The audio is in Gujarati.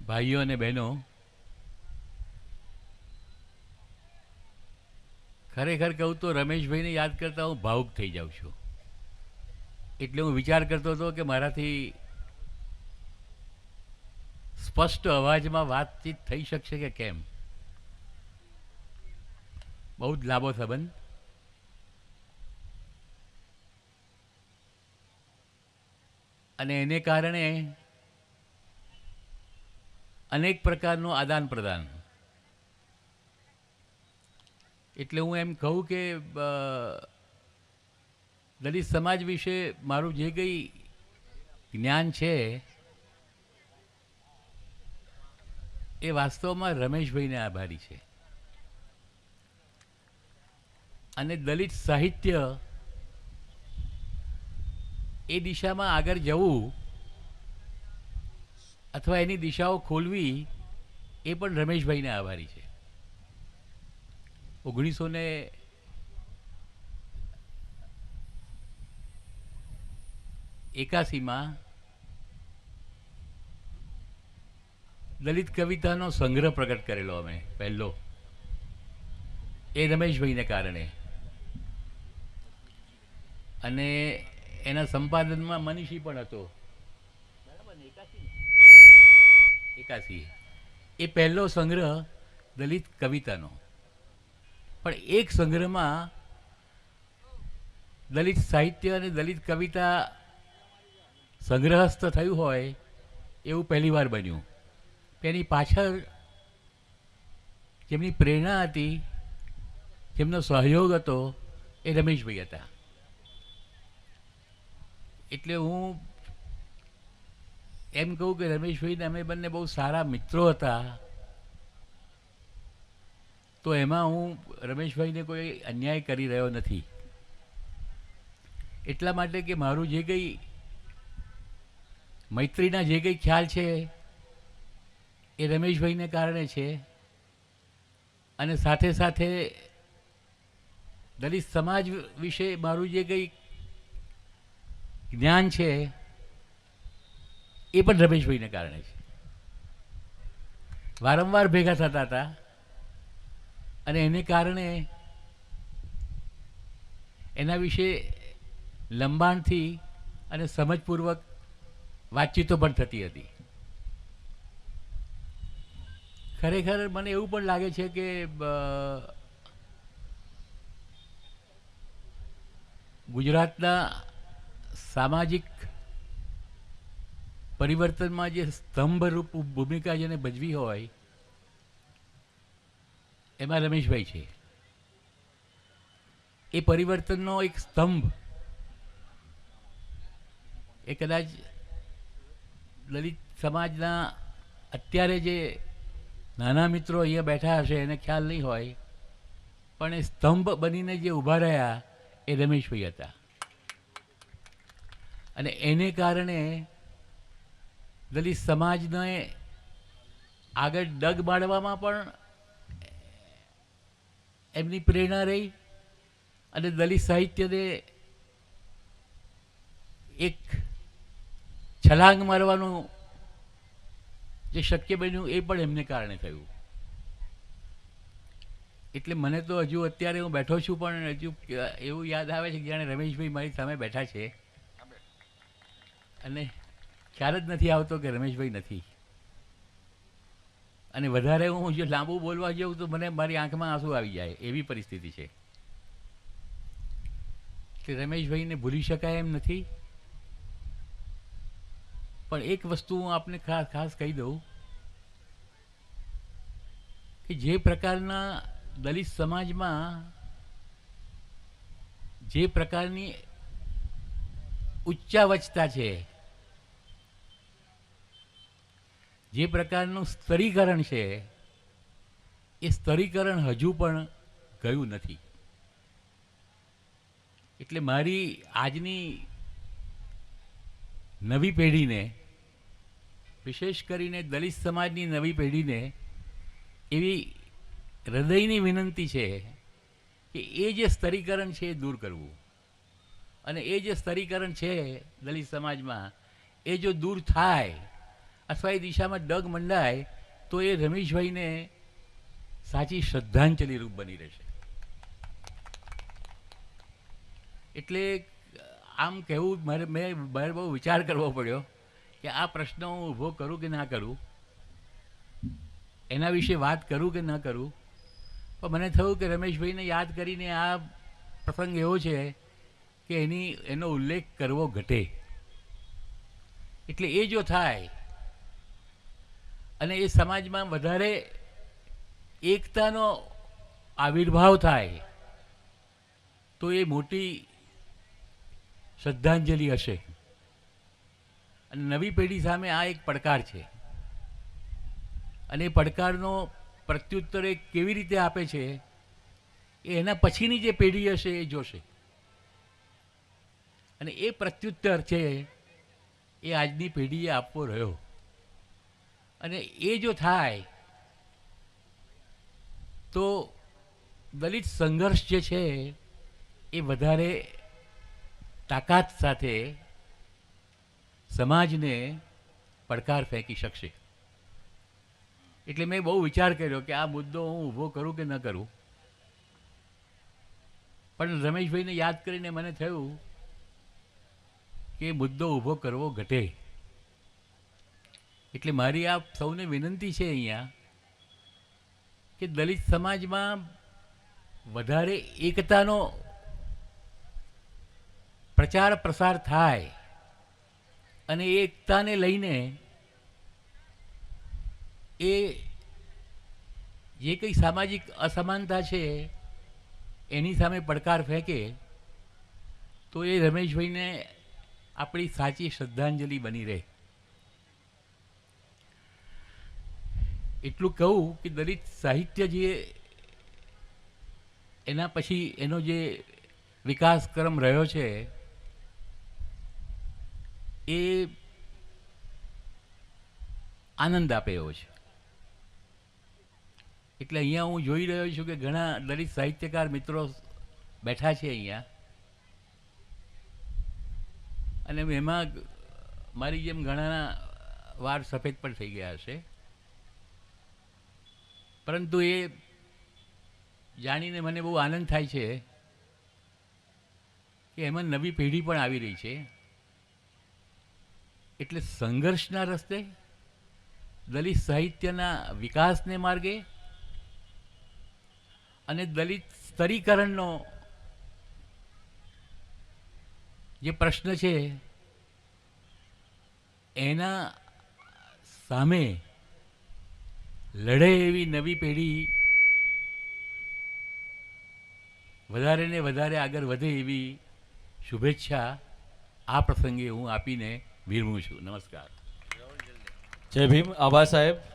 ભાઈઓ અને બહેનો, ખરેખર કહું તો રમેશભાઈને યાદ કરતાં હું ભાવુક થઈ જાઉં છું. એટલે હું વિચાર કરતો હતો કે મારાથી સ્પષ્ટ અવાજમાં વાતચીત થઈ શકશે કે કેમ. બહુ જ લાંબો સંબંધ, અને એને કારણે અનેક પ્રકારનું આદાન પ્રદાન. એટલે હું એમ કહું કે દલિત સમાજ વિશે મારું જે કંઈ જ્ઞાન છે એ વાસ્તવમાં રમેશભાઈને આભારી છે. અને દલિત સાહિત્ય એ દિશામાં આગળ જવું અથવા એની દિશાઓ ખોલવી એ પણ રમેશભાઈને આભારી છે. 1981માં દલિત કવિતાનો સંગ્રહ પ્રગટ કરેલો અમે પહેલો, એ રમેશભાઈને કારણે. અને એના સંપાદનમાં મનીષી પણ હતો. બરાબર ને? 81 એ પહેલો સંગ્રહ દલિત કવિતાનો. પણ એક સંગ્રહમાં દલિત સાહિત્ય અને દલિત કવિતા સંગ્રહસ્થ થયું હોય એવું પહેલીવાર બન્યું. એની પાછળ જેમની પ્રેરણા હતી, જેમનો સહયોગ હતો, એ રમેશભાઈ હતા. એટલે હું એમ કહું કે રમેશભાઈને અમે બંને બહુ સારા મિત્રો હતા. તો એમાં હું રમેશભાઈને કોઈ અન્યાય કરી રહ્યો નથી. એટલા માટે કે મારું જે કંઈ મૈત્રીના જે કંઈ ખ્યાલ છે એ રમેશભાઈને કારણે છે. અને સાથે સાથે દલિત સમાજ વિશે મારું જે કંઈ જ્ઞાન છે એ પણ રમેશભાઈને કારણે છે. વારંવાર ભેગા થતા હતા અને એને કારણે એના વિશે લંબાણથી અને સમજપૂર્વક વાતચીતો પણ થતી હતી. ખરેખર મને એવું પણ લાગે છે કે ગુજરાતના સામાજિક પરિવર્તનમાં જે સ્તંભરૂપ ભૂમિકા જેને ભજવી હોય એમાં રમેશભાઈ છે. એ પરિવર્તનનો એક સ્તંભ એ કદાચ દલિત સમાજના અત્યારે જે નાના મિત્રો અહીંયા બેઠા હશે એને ખ્યાલ નહીં હોય, પણ એ સ્તંભ બનીને જે ઊભા રહ્યા એ રમેશભાઈ હતા. અને એને કારણે દલિત સમાજને આગળ ડગ મારવામાં પણ એમની પ્રેરણા રહી અને દલિત સાહિત્યને એક છલાંગ મારવાનું જે શક્ય બન્યું એ પણ એમને કારણે થયું. એટલે મને તો હજુ અત્યારે હું બેઠો છું પણ હજુ એવું યાદ આવે છે કે જાણે રમેશભાઈ મારી સામે બેઠા છે અને ખ્યાલ જ નથી આવતો કે રમેશભાઈ નથી. અને વધારે હું જો લાંબુ બોલવા જાઉં તો મને મારી આંખમાં આંસુ આવી જાય એવી પરિસ્થિતિ છે. કે રમેશભાઈને ભૂલી શકાય એમ નથી. પણ એક વસ્તુ હું આપને ખાસ કહી દઉં કે જે પ્રકારના દલિત સમાજમાં જે પ્રકારની ઉચ્ચાવચતા છે, જે પ્રકારનું સ્તરીકરણ છે, એ સ્તરીકરણ હજુ પણ ગયું નથી. એટલે મારી આજની નવી પેઢીને, વિશેષ કરીને દલિત સમાજની નવી પેઢીને એવી હૃદયની વિનંતી છે કે એ જે સ્તરીકરણ છે એ દૂર કરવું. અને એ જે સ્તરીકરણ છે દલિત સમાજમાં એ જો દૂર થાય અથવા એ દિશામાં ડગ મંડાય તો એ રમેશભાઈને સાચી શ્રદ્ધાંજલિ રૂપ બની રહેશે. એટલે આમ કહેવું મારે બહુ વિચાર કરવો પડ્યો કે આ પ્રશ્ન હું ઊભો કરું કે ના કરું, એના વિશે વાત કરું કે ન કરું. પણ મને થયું કે રમેશભાઈને યાદ કરીને આ પ્રસંગ એવો છે કે એનો ઉલ્લેખ કરવો ઘટે. એટલે એ જો થાય અને એ સમાજમાં વધારે એકતાનો આવિર્ભાવ થાય તો એ મોટી શ્રદ્ધાંજલિ હશે. અને નવી પેઢી સામે આ એક પડકાર છે અને એ પડકારનો પ્રત્યુત્તર એ કેવી રીતે આપે છે એ એના પછીની જે પેઢી હશે એ જોશે. અને એ પ્રત્યુત્તર છે એ આજની પેઢીએ આપવો રહ્યો. અને એ જો થાય તો દલિત સંઘર્ષ જે છે એ વધારે તાકાત સાથે સમાજને પડકાર ફેંકી શકશે. એટલે મેં બહુ વિચાર કર્યો કે આ મુદ્દો હું ઊભો કરું કે ન કરું. પણ રમેશભાઈને યાદ કરીને મને થયું કે મુદ્દો ઊભો કરવો ઘટે. એટલે મારી આ સૌને વિનંતી છે અહીંયા કે દલિત સમાજમાં વધારે એકતાનો પ્રચાર પ્રસાર થાય અને એ એકતાને લઈને એ જે કંઈ સામાજિક અસમાનતા છે એની સામે પડકાર ફેંકે તો એ રમેશભાઈને આપણી સાચી શ્રદ્ધાંજલિ બની રહે. એટલું કહું કે દલિત સાહિત્ય જે એના પછી એનો જે વિકાસક્રમ રહ્યો છે એ આનંદ આપે એવો છે. એટલે અહીંયા હું જોઈ રહ્યો છું કે ઘણા દલિત સાહિત્યકાર મિત્રો બેઠા છે અહીંયા અને એમાં મારી જેમ ઘણાના વાર સફેદ પણ થઈ ગયા હશે. પરંતુ એ જાણીને મને બહુ આનંદ થાય છે કે એમાં નવી પેઢી પણ આવી રહી છે. એટલે સંઘર્ષના રસ્તે દલિત સાહિત્યના વિકાસને માર્ગે અને દલિત સ્તરીકરણનો જે પ્રશ્ન છે એના સામે લડે એવી નવી પેઢી વધારે ને વધારે આગળ વધે એવી શુભેચ્છા આ પ્રસંગે હું આપીને વિરમું છું. નમસ્કાર. જય ભીમ. આભાર સાહેબ.